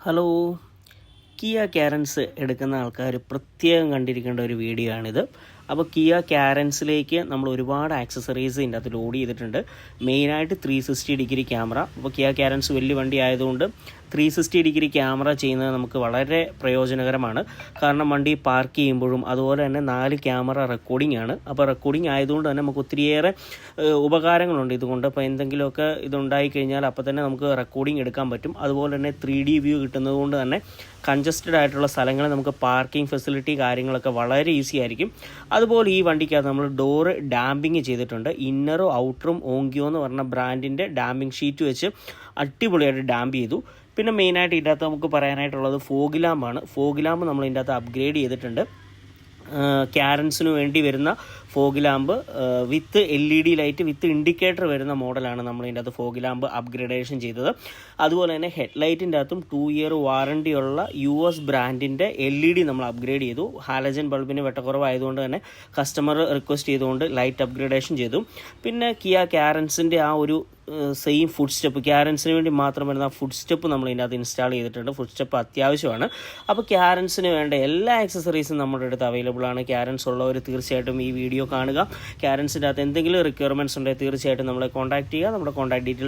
Hello. Kia Carens എടുക്കുന്ന ആൾക്കാർ പ്രത്യേകം കണ്ടിരിക്കേണ്ട ഒരു വീഡിയോ ആണിത്. അപ്പോൾ കിയ കാരൻസിലേക്ക് നമ്മൾ ഒരുപാട് ആക്സസറീസ് ഇതിൻ്റെ അകത്ത് ലോഡ് ചെയ്തിട്ടുണ്ട്. മെയിനായിട്ട് 360 ഡിഗ്രി ക്യാമറ. അപ്പോൾ കിയ കാരൻസ് വലിയ വണ്ടി ആയതുകൊണ്ട് 360 ഡിഗ്രി ക്യാമറ ചെയ്യുന്നത് നമുക്ക് വളരെ പ്രയോജനകരമാണ്. കാരണം വണ്ടി പാർക്ക് ചെയ്യുമ്പോഴും അതുപോലെ തന്നെ 4 ക്യാമറ റെക്കോർഡിംഗ് ആണ്. അപ്പോൾ റെക്കോർഡിംഗ് ആയതുകൊണ്ട് തന്നെ നമുക്ക് ഒത്തിരിയേറെ ഉപകാരങ്ങളുണ്ട് ഇതുകൊണ്ട്. അപ്പോൾ എന്തെങ്കിലുമൊക്കെ ഇതുണ്ടായി കഴിഞ്ഞാൽ അപ്പോൾ തന്നെ നമുക്ക് റെക്കോർഡിംഗ് എടുക്കാൻ പറ്റും. അതുപോലെ തന്നെ 3D വ്യൂ കിട്ടുന്നത് കൊണ്ട് തന്നെ കൺജസ്റ്റഡ് ആയിട്ടുള്ള സ്ഥലങ്ങളിൽ നമുക്ക് പാർക്കിംഗ് ഫെസിലിറ്റി കാര്യങ്ങളൊക്കെ വളരെ ഈസി ആയിരിക്കും. അതുപോലെ ഈ വണ്ടിക്കകത്ത് നമ്മൾ ഡോറ് ഡാമ്പിങ് ചെയ്തിട്ടുണ്ട്. ഇന്നറും ഔട്ടറും ഓങ്കിയോ എന്ന് പറഞ്ഞ ബ്രാൻഡിൻ്റെ ഡാമ്പിങ് ഷീറ്റ് വെച്ച് അടിപൊളിയായിട്ട് ഡാമ്പ് ചെയ്തു. പിന്നെ മെയിനായിട്ട് ഇതിൻ്റെ അകത്ത് നമുക്ക് പറയാനായിട്ടുള്ളത് ഫോഗ് ലാമ്പാണ്. ഫോഗ് ലാമ്പ് നമ്മൾ ഇതിൻ്റെ അകത്ത് അപ്ഗ്രേഡ് ചെയ്തിട്ടുണ്ട്. കാരൻസിന് വേണ്ടി വരുന്ന ഫോഗ് ലാമ്പ് വിത്ത് LED ലൈറ്റ് വിത്ത് ഇൻഡിക്കേറ്റർ വരുന്ന മോഡലാണ് നമ്മൾ ഇതിൻ്റെ അകത്ത് ഫോഗ് ലാമ്പ് അപ്ഗ്രേഡേഷൻ ചെയ്തത്. അതുപോലെ തന്നെ ഹെഡ്ലൈറ്റിൻ്റെ അകത്തും 2 ഇയർ വാറണ്ടി ഉള്ള US ബ്രാൻഡിൻ്റെ LED നമ്മൾ അപ്ഗ്രേഡ് ചെയ്തു. ഹാലജൻ ബൾബിന് വെട്ടക്കുറവായതുകൊണ്ട് തന്നെ കസ്റ്റമർ റിക്വസ്റ്റ് ചെയ്തുകൊണ്ട് ലൈറ്റ് അപ്ഗ്രേഡേഷൻ ചെയ്തു. പിന്നെ കിയ കാരൻസിൻ്റെ ആ ഒരു സെയിം ഫുഡ് സ്റ്റെപ്പ്, കാരൻസിന് വേണ്ടി മാത്രം വരുന്ന ഫുഡ് സ്റ്റെപ്പ് നമ്മൾ ഇതിനകത്ത് ഇൻസ്റ്റാൾ ചെയ്തിട്ടുണ്ട്. ഫുഡ് സ്റ്റെപ്പ് അത്യാവശ്യമാണ്. അപ്പോൾ കാരൻസിന് വേണ്ട എല്ലാ ആക്സസറീസും നമ്മുടെ അടുത്ത് അവൈലബിൾ ആണ്. കാരൻസ് ഉള്ളവർ തീർച്ചയായിട്ടും ഈ വീഡിയോ കാണുക. കാരൻസിൻ്റെ അകത്ത് എന്തെങ്കിലും റിക്വയർമെൻറ്റ്സ് ഉണ്ടെങ്കിൽ തീർച്ചയായിട്ടും നമ്മളെ കോൺടാക്ട് ചെയ്യുക. നമ്മുടെ കോൺടാക്ട് ഡീറ്റെയിൽസ്